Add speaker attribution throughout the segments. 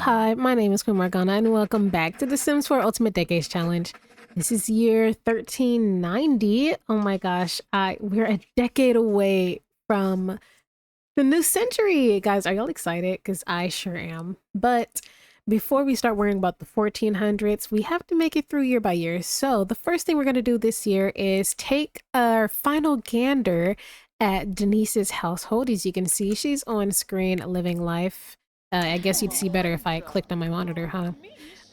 Speaker 1: Hi, my name is MomoMorgana and welcome back to The Sims 4 Ultimate Decades Challenge. This is year 1390. Oh my gosh, we're a decade away from the new century. Guys, are y'all excited? Because I sure am. But before we start worrying about the 1400s, we have to make it through year by year. So the first thing we're going to do this year is take our final gander at Denise's household. As you can see, she's on screen living life. I guess you'd see better if I clicked on my monitor, huh?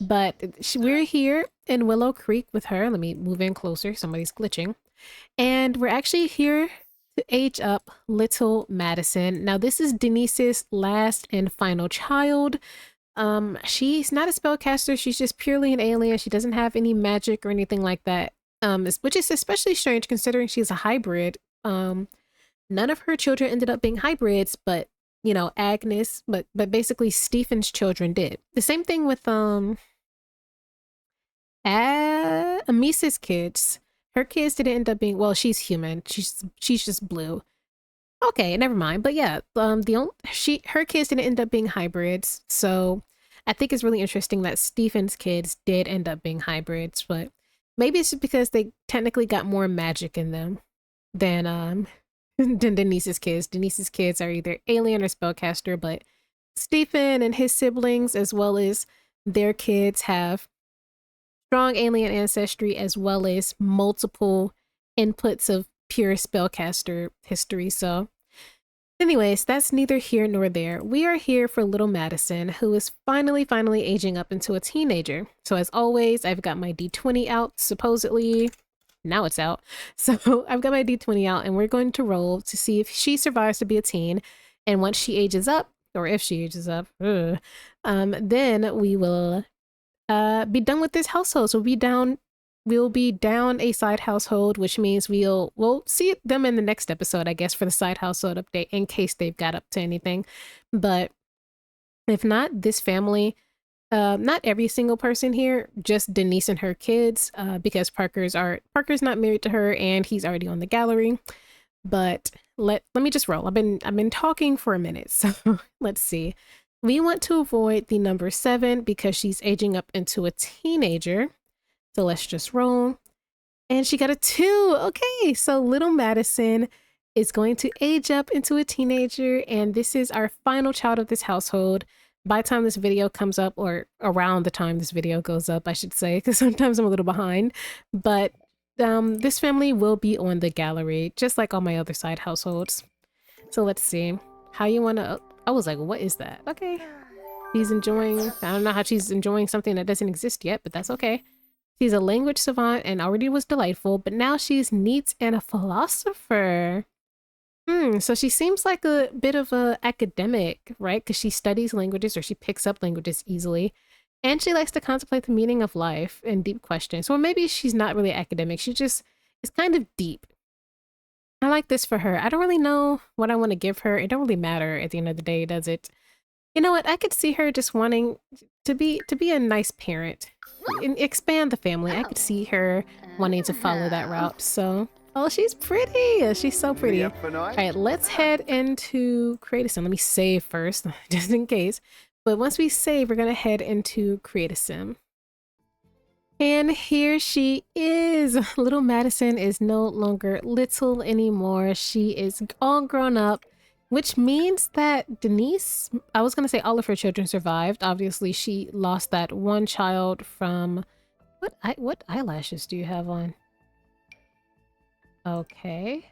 Speaker 1: But we're here in Willow Creek with her. Let me move in closer. Somebody's glitching. And we're actually here to age up little Madison. Now, this is Denise's last and final child. She's not a spellcaster. She's just purely an alien. She doesn't have any magic or anything like that. Which is especially strange considering she's a hybrid. None of her children ended up being hybrids, but you know, Agnes, but basically Stephen's children did. The same thing with Amisa's kids. Her kids didn't end up being, well, she's human. She's just blue. Okay, never mind. But yeah, her kids didn't end up being hybrids. So I think it's really interesting that Stephen's kids did end up being hybrids, but maybe it's just because they technically got more magic in them than than Denise's kids. Denise's kids are either alien or spellcaster, but Stephen and his siblings, as well as their kids, have strong alien ancestry, as well as multiple inputs of pure spellcaster history. So anyways, that's neither here nor there. We are here for little Madison, who is finally aging up into a teenager. So as always, I've got my D20 out, supposedly. Now it's out. So I've got my D20 out and we're going to roll to see if she survives to be a teen. And once she ages up, or if she ages up, then we will be done with this household. So we'll be down a side household, which means we'll see them in the next episode, I guess, for the side household update in case they've got up to anything. But if not, this family, not every single person here, just Denise and her kids, because Parker's not married to her and he's already on the gallery. But let me just roll. I've been talking for a minute, so let's see. We want to avoid the number 7 because she's aging up into a teenager. So let's just roll. And she got a 2. Okay, so little Madison is going to age up into a teenager, and this is our final child of this household. By the time this video comes up, or around the time this video goes up, I should say, because sometimes I'm a little behind, but this family will be on the gallery, just like all my other side households. So let's see how you want to, I was like, what is that? Okay. She's enjoying, I don't know how she's enjoying something that doesn't exist yet, but that's okay. She's a language savant and already was delightful, but now she's neat and a philosopher. So she seems like a bit of a academic, right? Because she studies languages, or she picks up languages easily. And she likes to contemplate the meaning of life and deep questions. Or maybe she's not really academic. She just is kind of deep. I like this for her. I don't really know what I want to give her. It don't really matter at the end of the day, does it? You know what? I could see her just wanting to be a nice parent and expand the family. I could see her wanting to follow that route. So, oh, she's pretty. She's so pretty. All right, let's head into Create a Sim. Let me save first, just in case. But once we save, we're going to head into Create a Sim. And here she is. Little Madison is no longer little anymore. She is all grown up, which means that Denise, I was going to say all of her children survived. Obviously, she lost that one child from... What eyelashes do you have on? Okay.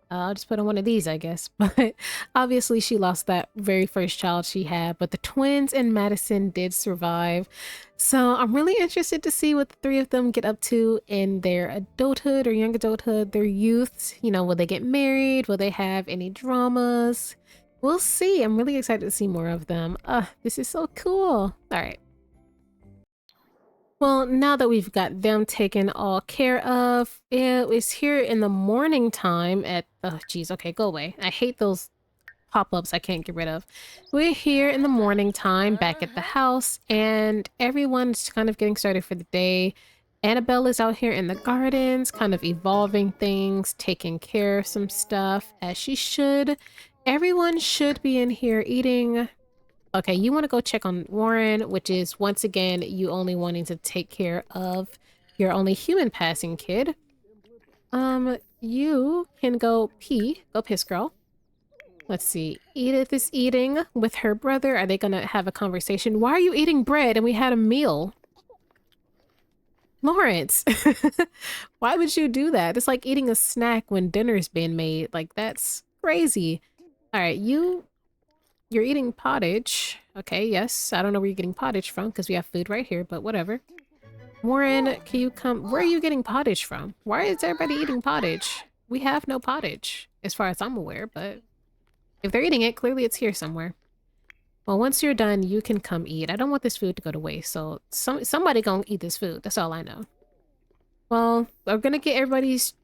Speaker 1: I'll just put on one of these, I guess. But obviously she lost that very first child she had, but the twins and Madison did survive. So I'm really interested to see what the 3 of them get up to in their adulthood or young adulthood, their youth. You know, will they get married? Will they have any dramas? We'll see. I'm really excited to see more of them. This is so cool. All right. Well, now that we've got them taken all care of, it was here in the morning time at, oh geez, okay, go away. I hate those pop-ups I can't get rid of. We're here in the morning time back at the house, and everyone's kind of getting started for the day. Annabelle is out here in the gardens, kind of evolving things, taking care of some stuff as she should. Everyone should be in here eating Okay, you want to go check on Warren, which is once again you only wanting to take care of your only human passing kid. You can go pee. Go piss, girl. Let's see. Edith is eating with her brother. Are they gonna have a conversation? Why are you eating bread and we had a meal? Lawrence, why would you do that? It's like eating a snack when dinner's being made. Like, that's crazy. All right, you're eating pottage. Okay, yes. I don't know where you're getting pottage from because we have food right here, but whatever. Warren, can you come? Where are you getting pottage from? Why is everybody eating pottage? We have no pottage, as far as I'm aware, but if they're eating it, clearly it's here somewhere. Well, once you're done, you can come eat. I don't want this food to go to waste, so somebody gonna eat this food. That's all I know. Well, I'm gonna get everybody's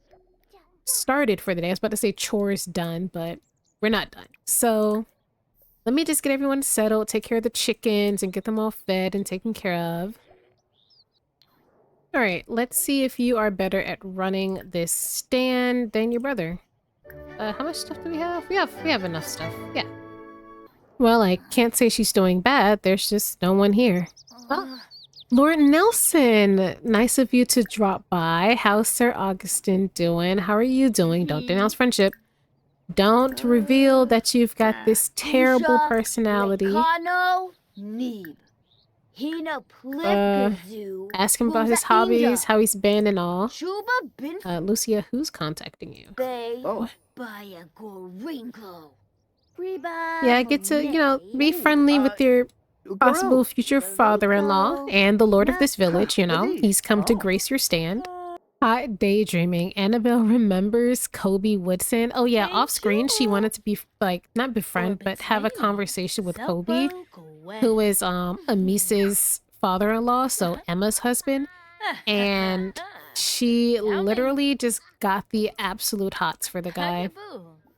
Speaker 1: started for the day. I was about to say chores done, but we're not done. So let me just get everyone settled, take care of the chickens, and get them all fed and taken care of. All right, let's see if you are better at running this stand than your brother. How much stuff do we have? We have enough stuff. Yeah. Well, I can't say she's doing bad. There's just no one here. Oh, Lord Nelson, nice of you to drop by. How's Sir Augustine doing? How are you doing? Don't denounce friendship. Don't reveal that you've got this terrible personality. Ask him about his hobbies, how he's been and all. Lucia, who's contacting you? Oh. Yeah, get to, you know, be friendly with your possible future father-in-law and the lord of this village, you know. He's come to grace your stand. Hot daydreaming. Annabelle remembers Kobe Woodson. Oh yeah, off screen she wanted to be like not befriend but have a conversation with Kobe, who is Amisa's father-in-law, so Emma's husband, and she literally just got the absolute hots for the guy.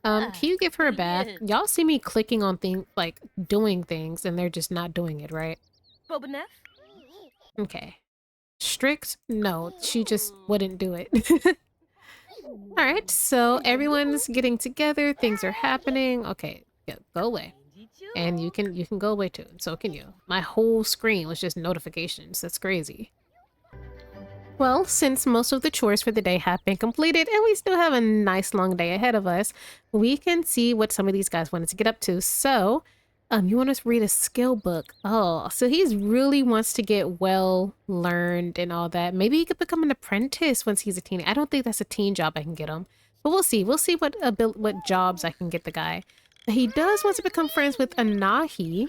Speaker 1: Can you give her a bath? Y'all see me clicking on things like doing things and they're just not doing it, right? Okay. Strict? No, she just wouldn't do it. All right, so everyone's getting together, things are happening. Okay, yeah, go away. And you can go away too, and so can you. My whole screen was just notifications. That's crazy. Well, since most of the chores for the day have been completed and we still have a nice long day ahead of us, we can see what some of these guys wanted to get up to. So, you want us to read a skill book. Oh, so he's really wants to get well learned and all that. Maybe he could become an apprentice once he's a teen. I don't think that's a teen job I can get him. But we'll see. We'll see what jobs I can get the guy. He does want to become friends with Anahi.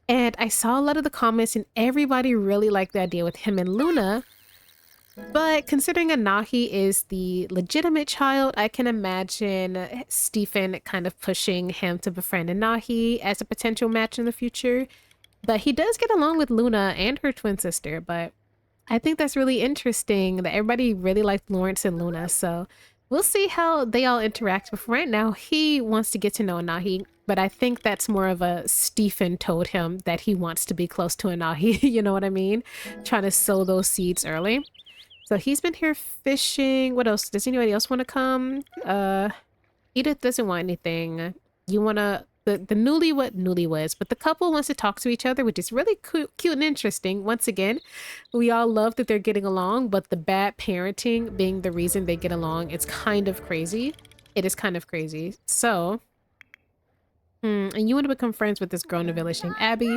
Speaker 1: And I saw a lot of the comments and everybody really liked the idea with him and Luna. But considering Anahi is the legitimate child, I can imagine Stephen kind of pushing him to befriend Anahi as a potential match in the future. But he does get along with Luna and her twin sister, but I think that's really interesting that everybody really liked Lawrence and Luna, so we'll see how they all interact. But for right now, he wants to get to know Anahi, but I think that's more of a Stephen told him that he wants to be close to Anahi, you know what I mean? Trying to sow those seeds early. So he's been here fishing. What else? Does anybody else want to come? Edith doesn't want anything. You want to... The newlyweds, but the couple wants to talk to each other, which is really cute and interesting. Once again, we all love that they're getting along, but the bad parenting being the reason they get along, it's kind of crazy. It is kind of crazy. So, and you want to become friends with this girl in the village named Abby.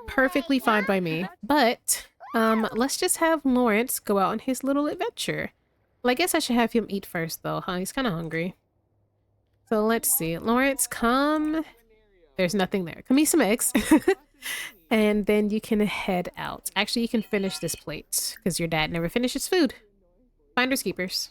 Speaker 1: Perfectly fine by me. But... let's just have Lawrence go out on his little adventure. Well, I guess I should have him eat first, though, huh? He's kind of hungry. So let's see. Lawrence, come. There's nothing there. Come eat some eggs. And then you can head out. Actually, you can finish this plate, because your dad never finishes food. Finders keepers.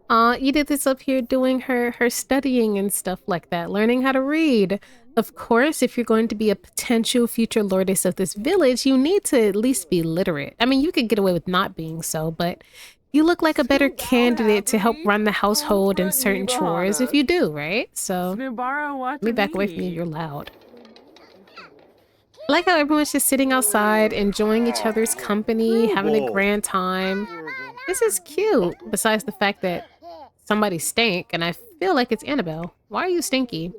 Speaker 1: Edith is up here doing her studying and stuff like that, learning how to read. Of course, if you're going to be a potential future lordess of this village, you need to at least be literate. I mean, you could get away with not being so, but you look like a better candidate to help run the household and certain chores if you do, right? So, let me back away from you, you're loud. I like how everyone's just sitting outside, enjoying each other's company, having a grand time. This is cute, besides the fact that somebody stank, and I feel like it's Annabelle. Why are you stinky?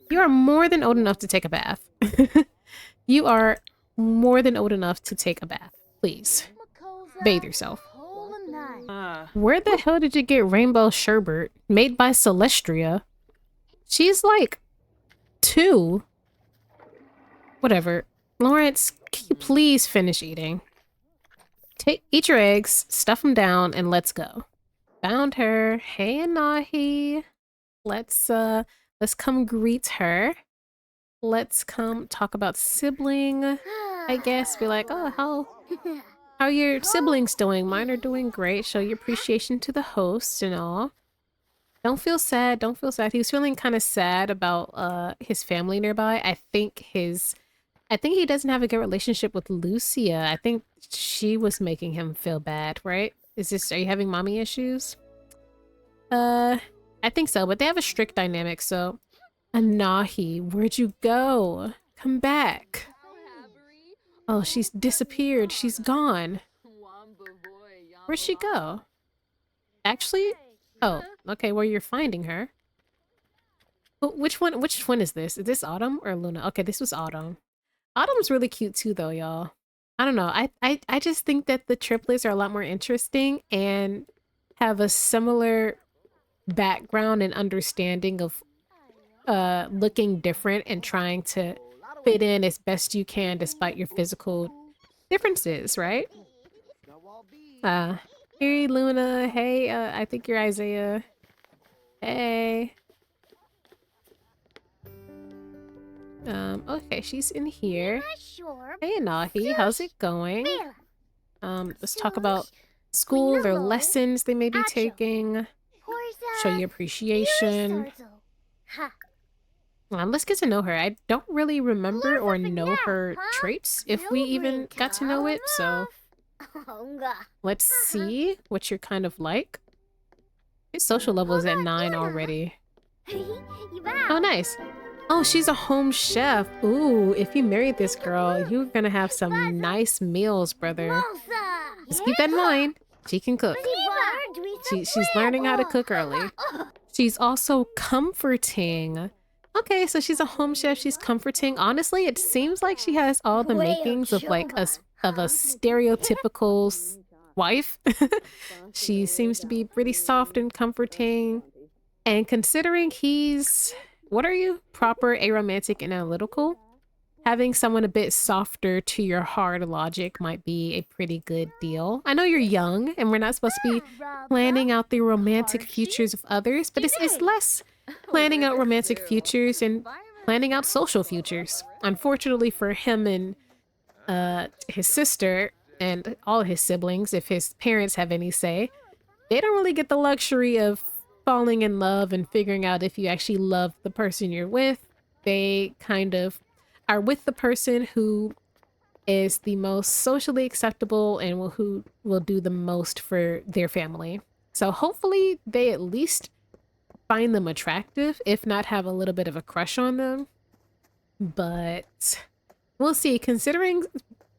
Speaker 1: You are more than old enough to take a bath. You are more than old enough to take a bath. Please, bathe yourself. Where the hell did you get rainbow sherbet? Made by Celestria. She's like 2. Whatever. Lawrence, can you please finish eating? Eat your eggs, stuff them down, and let's go. Found her. Hey, Anahi. Let's come greet her. Let's come talk about sibling. I guess be like, oh, how are your siblings doing? Mine are doing great. Show your appreciation to the host and all. Don't feel sad. Don't feel sad. He was feeling kind of sad about his family nearby. I think he doesn't have a good relationship with Lucia. I think she was making him feel bad, right? Are you having mommy issues? I think so, but they have a strict dynamic, so. Anahi, where'd you go? Come back. Oh, she's disappeared. She's gone. Where'd she go? Actually? Oh, okay, well, you're finding her. Which one is this? Is this Autumn or Luna? Okay, this was Autumn. Autumn's really cute too, though, y'all. I don't know. I just think that the triplets are a lot more interesting and have a similar background and understanding of looking different and trying to fit in as best you can despite your physical differences, right? Hey, Luna. Hey, I think you're Isaiah. Hey. Okay, she's in here. Hey, Nahi, how's it going? Let's talk about school, their lessons they may be taking. Show your appreciation. Let's get to know her. I don't really remember or know her traits, if we even got to know it, so let's see what you're kind of like. His social level is at 9 already. Oh, nice. Oh, she's a home chef. Ooh, if you married this girl, you're gonna have some nice meals, brother. Just keep that in mind. She can cook. She's learning how to cook early. She's also comforting. Okay, so she's a home chef. She's comforting. Honestly, it seems like she has all the makings of like a stereotypical wife. She seems to be pretty soft and comforting. And considering he's, what are you? Proper, aromantic, and analytical? Having someone a bit softer to your hard logic might be a pretty good deal. I know you're young and we're not supposed to be planning out the romantic futures of others, but it's less planning out romantic futures and planning out social futures. Unfortunately for him and his sister and all his siblings, if his parents have any say, they don't really get the luxury of falling in love and figuring out if you actually love the person you're with. They kind of are with the person who is the most socially acceptable and who will do the most for their family. So hopefully they at least find them attractive, if not have a little bit of a crush on them. But we'll see. Considering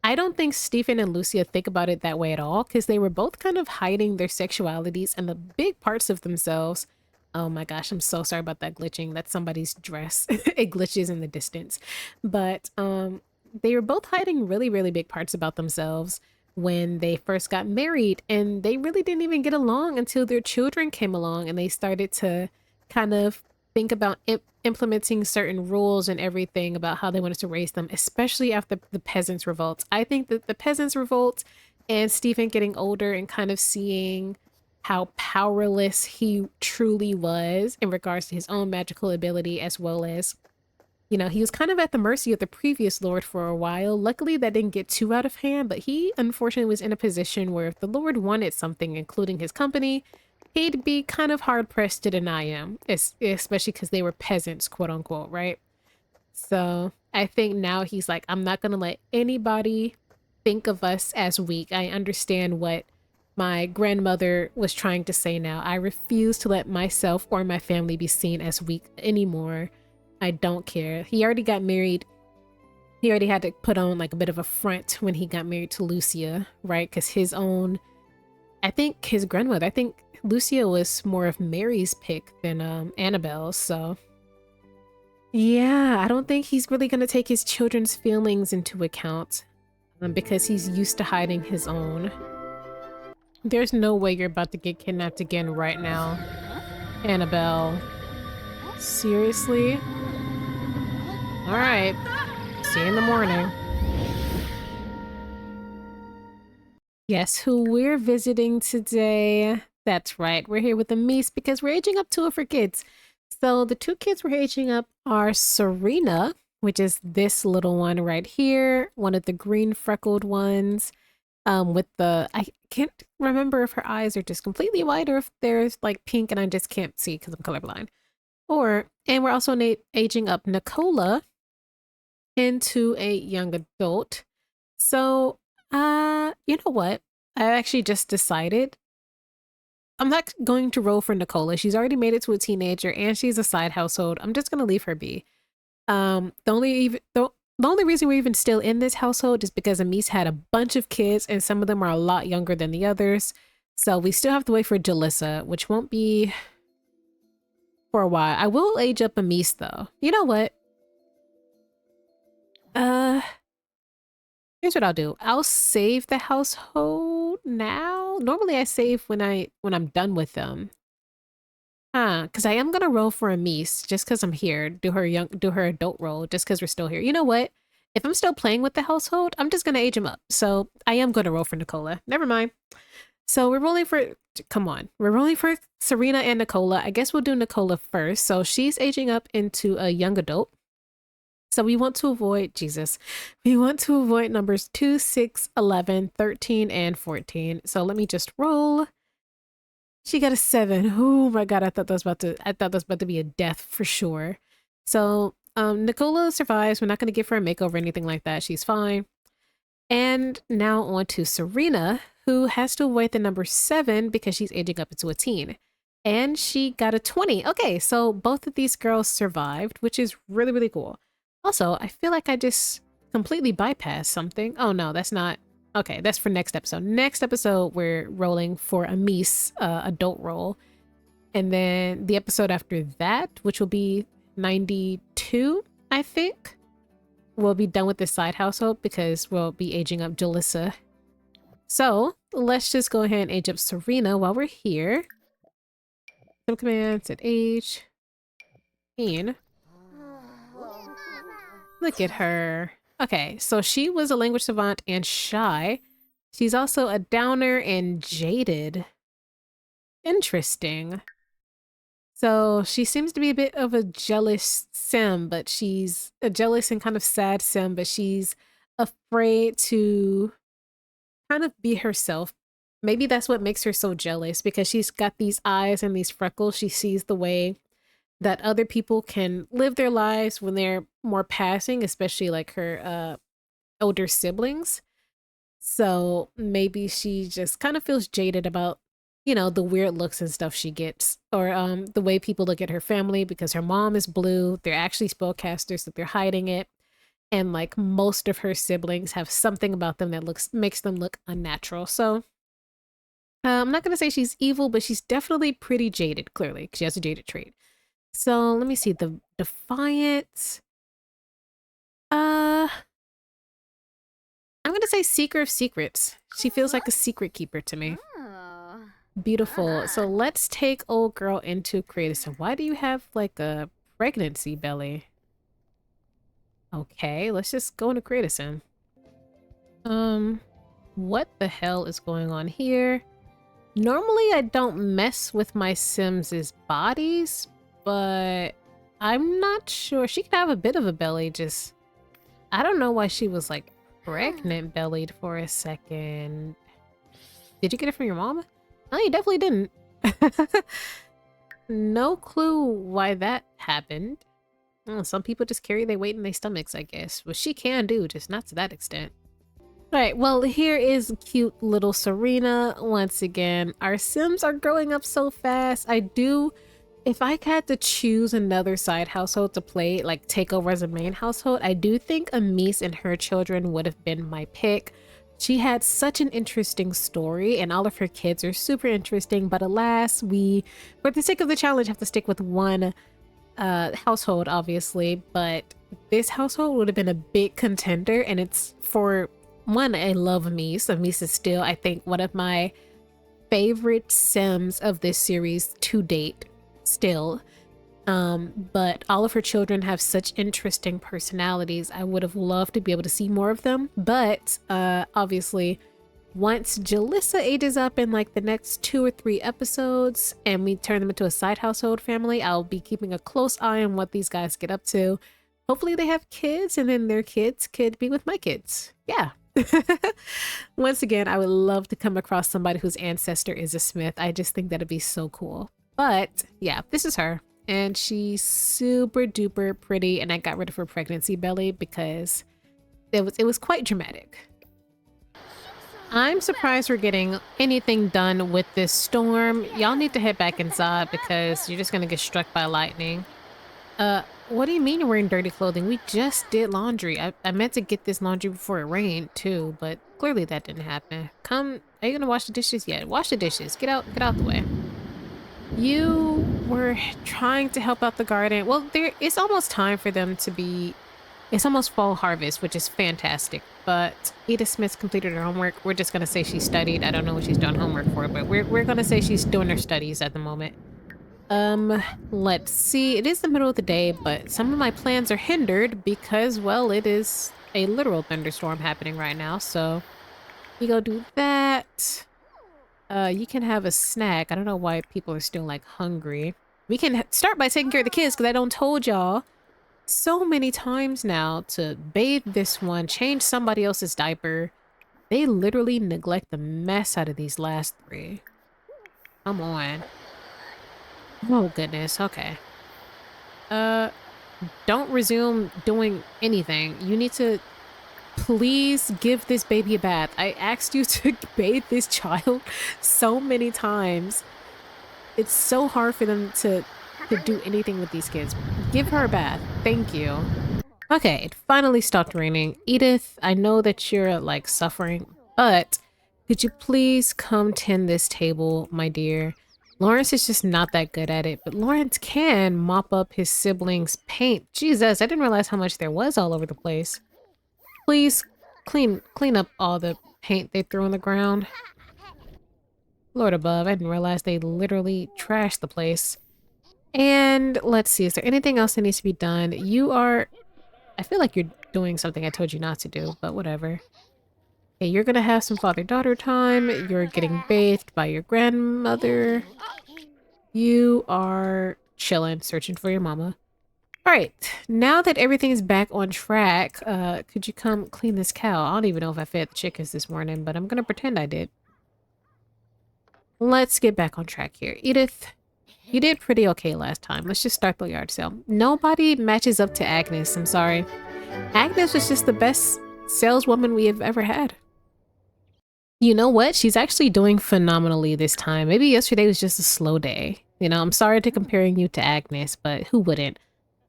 Speaker 1: I don't think Stephen and Lucia think about it that way at all, because they were both kind of hiding their sexualities and the big parts of themselves. Oh my gosh, I'm so sorry about that glitching. That's somebody's dress. It glitches in the distance. But they were both hiding really, really big parts about themselves when they first got married, and they really didn't even get along until their children came along and they started to kind of think about implementing certain rules and everything about how they wanted to raise them, especially after the Peasants' Revolt. I think that the Peasants' Revolt and Stephen getting older and kind of seeing how powerless he truly was in regards to his own magical ability, as well as, you know, he was kind of at the mercy of the previous lord for a while. Luckily, that didn't get too out of hand, but he unfortunately was in a position where if the lord wanted something, including his company, he'd be kind of hard-pressed to deny him, especially because they were peasants, quote unquote, right? So I think now he's like, I'm not going to let anybody think of us as weak. I understand what my grandmother was trying to say now. I refuse to let myself or my family be seen as weak anymore. I don't care. He already got married. He already had to put on like a bit of a front when he got married to Lucia, right? Because I think Lucia was more of Mary's pick than Annabelle's, so Yeah, I don't think he's really gonna take his children's feelings into account because he's used to hiding his own. There's no way you're about to get kidnapped again right now, Annabelle. Seriously? All right. See you in the morning. Guess who we're visiting today? That's right. We're here with Amis because we're aging up two of her kids. So the two kids we're aging up are Serena, which is this little one right here, one of the green freckled ones. With the I can't remember if her eyes are just completely white or if there's like pink and I just can't see because I'm colorblind. And we're also aging up Nicola into a young adult. So, you know what? I actually just decided I'm not going to roll for Nicola. She's already made it to a teenager and she's a side household. I'm just gonna leave her be. The only reason we're even still in this household is because Amis had a bunch of kids and some of them are a lot younger than the others. So we still have to wait for Jalissa, which won't be for a while. I will age up Amis though. You know what? Uh, Here's what I'll do. I'll save the household now. Normally I save when I'm done with them. Because I am gonna roll for Amis just because I'm here. Do her adult role just because we're still here. You know what? If I'm still playing with the household, I'm just gonna age him up. So I am gonna roll for Nicola. Never mind. So we're rolling for come on. We're rolling for Serena and Nicola. I guess we'll do Nicola first. So she's aging up into a young adult. So we want to avoid Jesus. We want to avoid numbers 2, 6, 11, 13, and 14. So let me just roll. She got a 7. Oh my god, I thought that was about to be a death for sure. So Nicola survives. We're not going to give her a makeover or anything like that. She's fine. And now on to Serena, who has to avoid the number 7 because she's aging up into a teen. And she got a 20. Okay, so both of these girls survived, which is really, really cool. Also, I feel like I just completely bypassed something. Oh no, that's not. Okay, that's for next episode. Next episode, we're rolling for Amis, adult role. And then the episode after that, which will be 92, I think, we'll be done with this side household because we'll be aging up Jalissa. So let's just go ahead and age up Serena while we're here. Some commands at age. And look at her. Okay, so she was a language savant and shy. She's also a downer and jaded. Interesting. So she seems to be a bit of a jealous sim, but she's a jealous and kind of sad sim, but she's afraid to kind of be herself. Maybe that's what makes her so jealous because she's got these eyes and these freckles. She sees the way that other people can live their lives when they're more passing, especially like her older siblings. So maybe she just kind of feels jaded about, you know, the weird looks and stuff she gets, or the way people look at her family because her mom is blue. They're actually spellcasters, that they're hiding it. And like most of her siblings have something about them that makes them look unnatural. So I'm not gonna say she's evil, but she's definitely pretty jaded, clearly. She has a jaded trait. So let me see, the Defiant. I'm gonna say Seeker of Secrets. She feels like a secret keeper to me. Beautiful. So let's take old girl into creative. So why do you have like a pregnancy belly? Okay, let's just go into creative sim. What the hell is going on here? Normally I don't mess with my Sims' bodies, but I'm not sure. She could have a bit of a belly, just I don't know why she was like pregnant bellied for a second. Did you get it from your mom? No, you definitely didn't. No clue why that happened. Some people just carry their weight in their stomachs, I guess. Well, she can do, just not to that extent. Alright, well, here is cute little Serena. Once again, our Sims are growing up so fast. If I had to choose another side household to play, like take over as a main household, I do think Amis and her children would have been my pick. She had such an interesting story and all of her kids are super interesting, but alas, we, for the sake of the challenge, have to stick with one household, obviously, but this household would have been a big contender, and it's for one, I love Mies. So Mies is still, I think, one of my favorite Sims of this series to date, still. But all of her children have such interesting personalities. I would have loved to be able to see more of them, but obviously, once Jalissa ages up in like the next 2 or 3 episodes and we turn them into a side household family, I'll be keeping a close eye on what these guys get up to. Hopefully they have kids and then their kids could be with my kids. Yeah. Once again, I would love to come across somebody whose ancestor is a smith. I just think that'd be so cool. But yeah, this is her. And she's super duper pretty, and I got rid of her pregnancy belly because it was quite dramatic. I'm surprised we're getting anything done with this storm. Y'all need to head back inside because you're just gonna get struck by lightning. What do you mean you're wearing dirty clothing? We just did laundry. I meant to get this laundry before it rained too, but clearly that didn't happen. Come, are you gonna wash the dishes yet? Wash the dishes. Get out the way. You were trying to help out the garden. Well, it's almost time for them to be... It's almost fall harvest, which is fantastic. But Edith Smith completed her homework. We're just going to say she studied. I don't know what she's done homework for, but we're going to say she's doing her studies at the moment. Let's see. It is the middle of the day, but some of my plans are hindered because, well, it is a literal thunderstorm happening right now. So we go do that. You can have a snack. I don't know why people are still like hungry. We can start by taking care of the kids because I don't told y'all so many times now to bathe this one, change somebody else's diaper. They literally neglect the mess out of these last 3. Come on. Oh goodness, okay. Don't resume doing anything. You need to please give this baby a bath. I asked you to bathe this child so many times. It's so hard for them to do anything with these kids. Give her a bath. Thank you. Okay, it finally stopped raining. Edith, I know that you're like suffering, but could you please come tend this table, my dear? Lawrence is just not that good at it, but Lawrence can mop up his siblings' paint. Jesus, I didn't realize how much there was all over the place. Please clean up all the paint they threw on the ground. Lord above, I didn't realize they literally trashed the place. And let's see, is there anything else that needs to be done? I feel like you're doing something I told you not to do, but whatever. Okay, you're gonna have some father-daughter time. You're getting bathed by your grandmother. You are chilling, searching for your mama. Alright, now that everything's back on track, could you come clean this cow? I don't even know if I fed the chickens this morning, but I'm gonna pretend I did. Let's get back on track here. Edith, you did pretty okay last time. Let's just start the yard sale. Nobody matches up to Agnes, I'm sorry. Agnes was just the best saleswoman we have ever had. You know what? She's actually doing phenomenally this time. Maybe yesterday was just a slow day. You know, I'm sorry to comparing you to Agnes, but who wouldn't?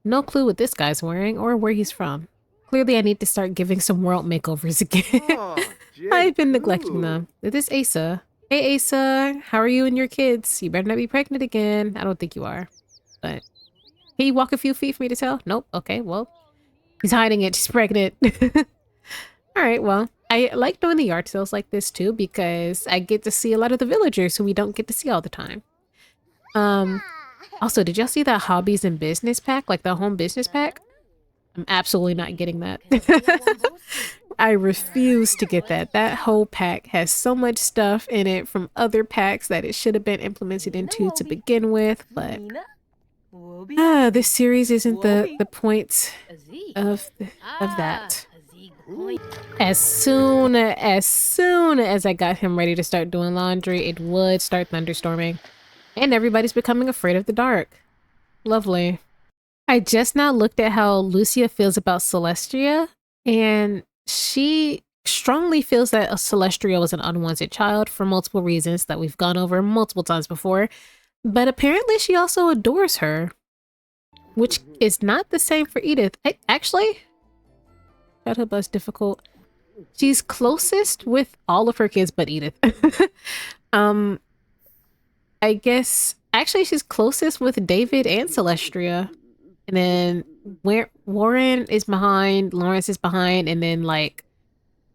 Speaker 1: No clue what this guy's wearing or where he's from. Clearly, I need to start giving some world makeovers again.
Speaker 2: Oh,
Speaker 1: I've been neglecting them. This is Asa. Hey, Asa. How are you and your kids? You better not be pregnant again. I don't think you are. But can you walk a few feet for me to tell? Nope. Okay, well, he's hiding it. She's pregnant. All right, well, I like doing the yard sales like this too because I get to see a lot of the villagers who we don't get to see all the time. Also, did y'all see that hobbies and business pack? Like the home business pack? I'm absolutely not getting that. I refuse to get that. That whole pack has so much stuff in it from other packs that it should have been implemented into to begin with, but this series isn't the point of that. As soon as I got him ready to start doing laundry, it would start thunderstorming. And everybody's becoming afraid of the dark. Lovely. I just now looked at how Lucia feels about Celestia, and she strongly feels that Celestia was an unwanted child for multiple reasons that we've gone over multiple times before. But apparently she also adores her, which is not the same for Edith. Actually, childhood was difficult. She's closest with all of her kids but Edith. I guess actually she's closest with David and Celestia. and then where Warren is behind, Lawrence is behind, and then like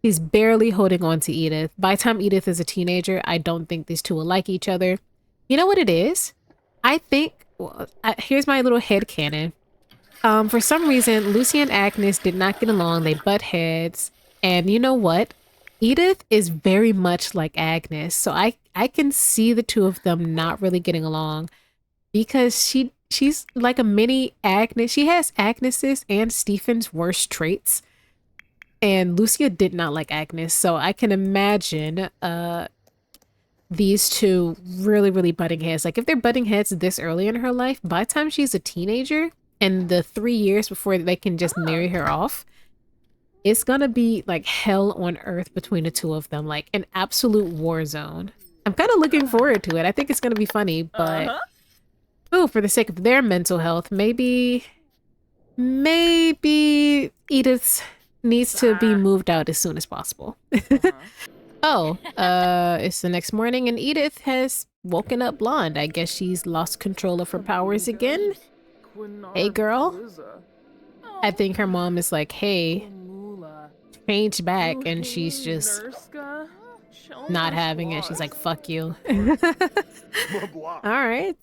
Speaker 1: he's barely holding on to Edith. By the time Edith is a teenager, I don't think these two will like each other. You know what it is? I think, well, here's my little head canon. For some reason, Lucy and Agnes did not get along. They butt heads. And you know what? Edith is very much like Agnes. So I can see the two of them not really getting along because she's like a mini Agnes. She has Agnes's and Stephen's worst traits. And Lucia did not like Agnes. So I can imagine these two really, really butting heads. Like if they're butting heads this early in her life, by the time she's a teenager and the 3 years before they can just marry her off, it's gonna be like hell on earth between the two of them, like an absolute war zone. I'm kind of looking forward to it. I think it's gonna be funny, but oh, for the sake of their mental health, maybe Edith needs to be moved out as soon as possible. Oh, it's the next morning and Edith has woken up blonde. I guess she's lost control of her powers again. Hey, girl. I think her mom is like, hey, change back, and she's just not having it. She's like, fuck you. All right,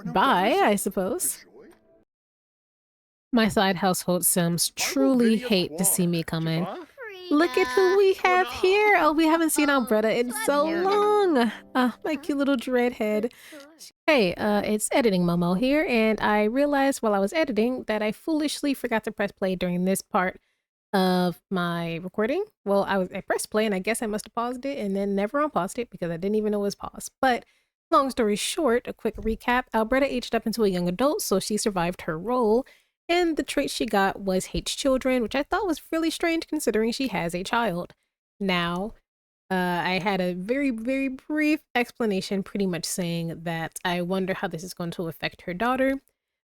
Speaker 1: bye, I suppose. My side household Sims truly hate to see me come in. Look at who we have here. Oh, we haven't seen Albretta in so long. My cute little dreadhead. Hey, it's editing Momo here, and I realized while I was editing that I foolishly forgot to press play during this part of my recording. Well, I pressed play, and I guess I must have paused it and then never unpaused it because I didn't even know it was paused. But long story short, a quick recap. Albretta aged up into a young adult, so she survived her role. And the trait she got was hates children, which I thought was really strange considering she has a child. Now, I had a very, very brief explanation pretty much saying that I wonder how this is going to affect her daughter,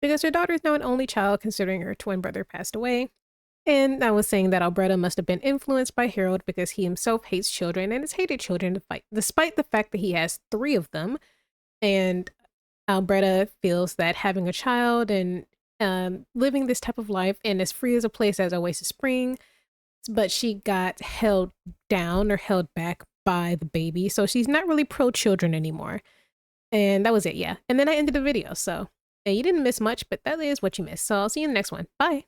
Speaker 1: because her daughter is now an only child considering her twin brother passed away. And I was saying that Albretta must have been influenced by Harold because he himself hates children and has hated children despite the fact that he has 3 of them. And Albretta feels that having a child and living this type of life and as free as a place as Oasis Spring, but she got held down or held back by the baby, so she's not really pro-children anymore. And that was it, yeah. And then I ended the video, so yeah, you didn't miss much, but that is what you missed. So I'll see you in the next one. Bye!